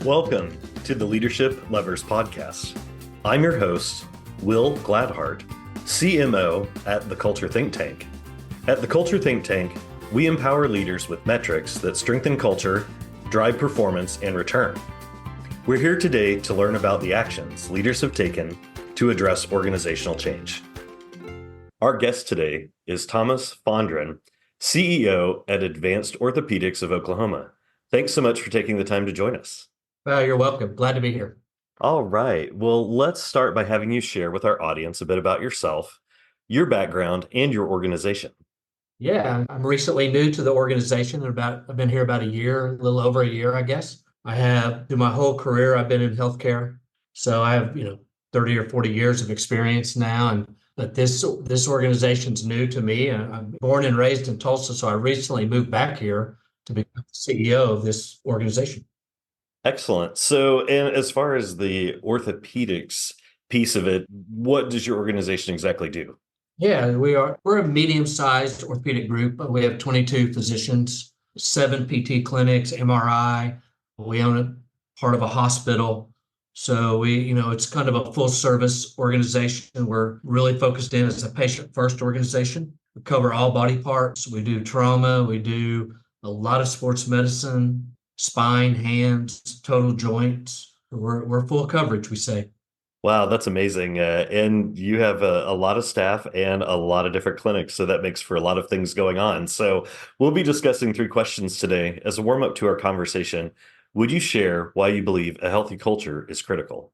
Welcome to the Leadership Lovers Podcast. I'm your host, Will Gladhart, CMO at the Culture Think Tank. At the Culture Think Tank, we empower leaders with metrics that strengthen culture, drive performance, and return. We're here today to learn about the actions leaders have taken to address organizational change. Our guest today is Thomas Fondren, CEO at Advanced Orthopedics of Oklahoma. Thanks so much for taking the time to join us. Well, you're welcome. Glad to be here. All right. Well, let's start by having you share with our audience a bit about yourself, your background, and your organization. Yeah, I'm recently new to the organization. I've been here about a year, a little over a year, I guess. Through my whole career, I've been in healthcare. So I have, 30 or 40 years of experience now. But this organization's new to me. I'm born and raised in Tulsa, so I recently moved back here to become the CEO of this organization. Excellent. So, and as far as the orthopedics piece of it, what does your organization exactly do? Yeah, we're a medium-sized orthopedic group. We have 22 physicians, 7 PT clinics, MRI. We own a part of a hospital. So it's kind of a full service organization. We're really focused in as a patient first organization. We cover all body parts. We do trauma. We do a lot of sports medicine, spine, hands, total joints. We're full coverage, we say. Wow, that's amazing. And you have a lot of staff and a lot of different clinics, so that makes for a lot of things going on. So we'll be discussing 3 questions today. As a warm up to our conversation, would you share why you believe a healthy culture is critical?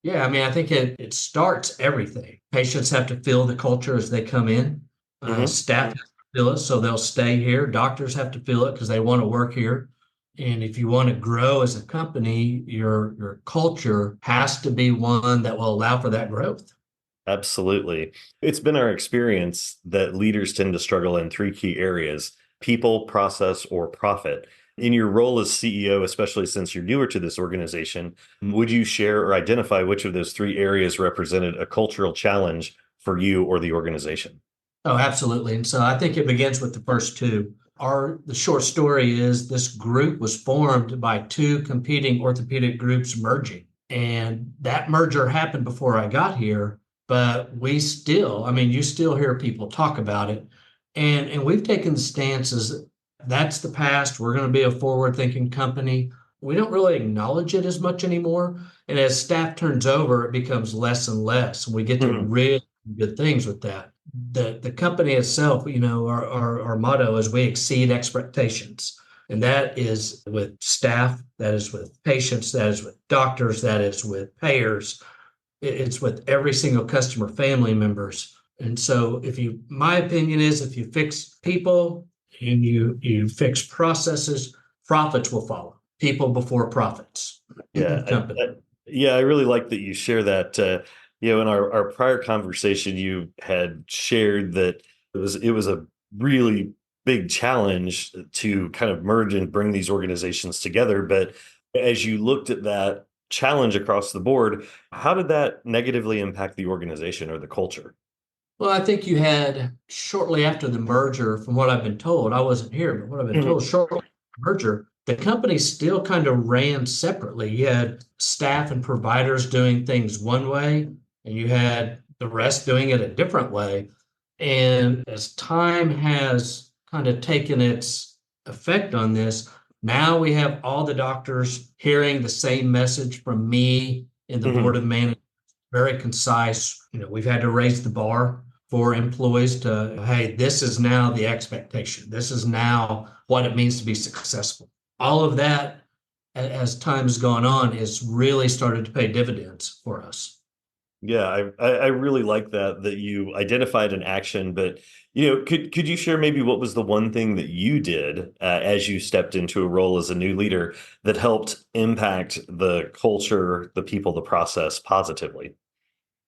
Yeah, I think it starts everything. Patients have to feel the culture as they come in. Hmm. Staff has to feel it, so they'll stay here. Doctors have to feel it because they want to work here. And if you want to grow as a company, your culture has to be one that will allow for that growth. Absolutely. It's been our experience that leaders tend to struggle in 3 key areas: people, process, or profit. In your role as CEO, especially since you're newer to this organization, would you share or identify which of those 3 areas represented a cultural challenge for you or the organization? Oh, absolutely. And so I think it begins with the first two. The short story is this group was formed by 2 competing orthopedic groups merging. And that merger happened before I got here, but you still hear people talk about it. And we've taken the stance as that's the past. We're going to be a forward-thinking company. We don't really acknowledge it as much anymore. And as staff turns over, it becomes less and less. And we get to really good things with that. The company itself, our motto is we exceed expectations. And that is with staff, that is with patients, that is with doctors, that is with payers. It's with every single customer, family members. And so my opinion is if you fix people and you fix processes, profits will follow. People before profits. Yeah, Company. I really like that you share that. In our prior conversation, you had shared that it was a really big challenge to kind of merge and bring these organizations together. But as you looked at that challenge across the board, how did that negatively impact the organization or the culture? Well, I think you had shortly after the merger, from what I've been told, I wasn't here, but what I've been told, shortly after the merger, the company still kind of ran separately. You had staff and providers doing things one way, and you had the rest doing it a different way. And as time has kind of taken its effect on this, now we have all the doctors hearing the same message from me and the board of management, very concise. We've had to raise the bar for employees to, hey, this is now the expectation. This is now what it means to be successful. All of that, as time has gone on, is really started to pay dividends for us. Yeah, I really like that you identified an action, but could you share maybe what was the one thing that you did as you stepped into a role as a new leader that helped impact the culture, the people, the process positively?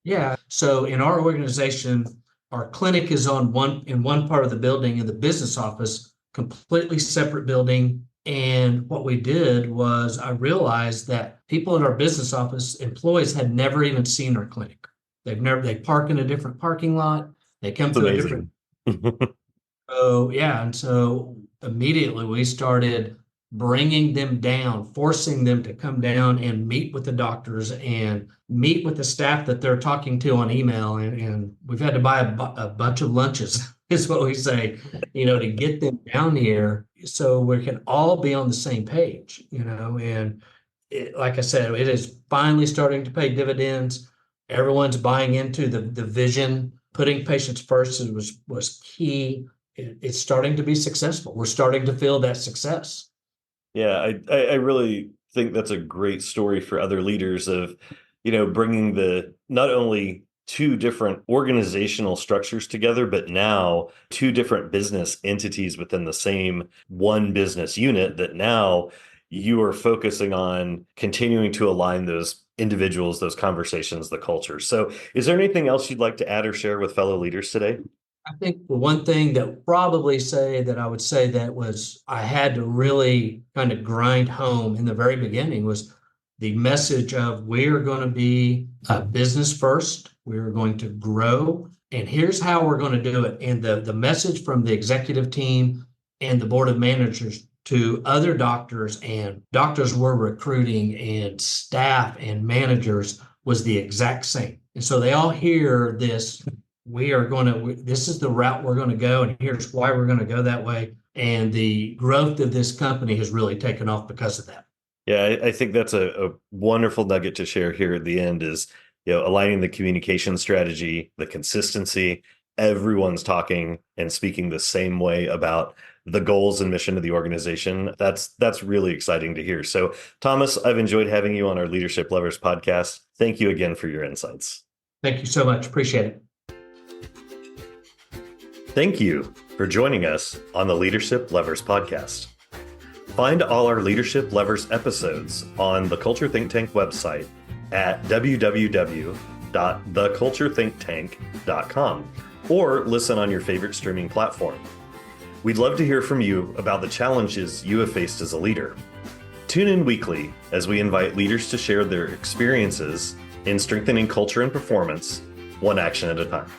Yeah. So in our organization, our clinic is in one part of the building, in the business office, completely separate building. And what we did was I realized that people in our business office, employees, had never even seen our clinic. They park in a different parking lot. They come It's to a different. amazing. So yeah, and so immediately we started bringing them down, forcing them to come down and meet with the doctors and meet with the staff that they're talking to on email. And we've had to buy a bunch of lunches, is what we say, to get them down here so we can all be on the same page, and like I said, it is finally starting to pay dividends. Everyone's buying into the vision. Putting patients first was key. It's starting to be successful. We're starting to feel that success. Yeah, I really think that's a great story for other leaders of, bringing the not only two different organizational structures together, but now two different business entities within the same one business unit that now you are focusing on continuing to align those individuals, those conversations, the culture. So is there anything else you'd like to add or share with fellow leaders today? I think the one thing that I would say that I had to really kind of grind home in the very beginning was the message of we're going to be a business first. We're going to grow, and here's how we're going to do it. And the message from the executive team and the board of managers to other doctors and doctors we're recruiting and staff and managers was the exact same. And so they all hear this. This is the route we're going to go, and here's why we're going to go that way. And the growth of this company has really taken off because of that. Yeah, I think that's a wonderful nugget to share here at the end is, aligning the communication strategy, the consistency, everyone's talking and speaking the same way about the goals and mission of the organization. That's really exciting to hear. So, Thomas, I've enjoyed having you on our Leadership Lovers podcast. Thank you again for your insights. Thank you so much. Appreciate it. Thank you for joining us on the Leadership Lovers podcast. Find all our Leadership Lovers episodes on the Culture Think Tank website at www.theculturethinktank.com or listen on your favorite streaming platform. We'd love to hear from you about the challenges you have faced as a leader. Tune in weekly as we invite leaders to share their experiences in strengthening culture and performance, one action at a time.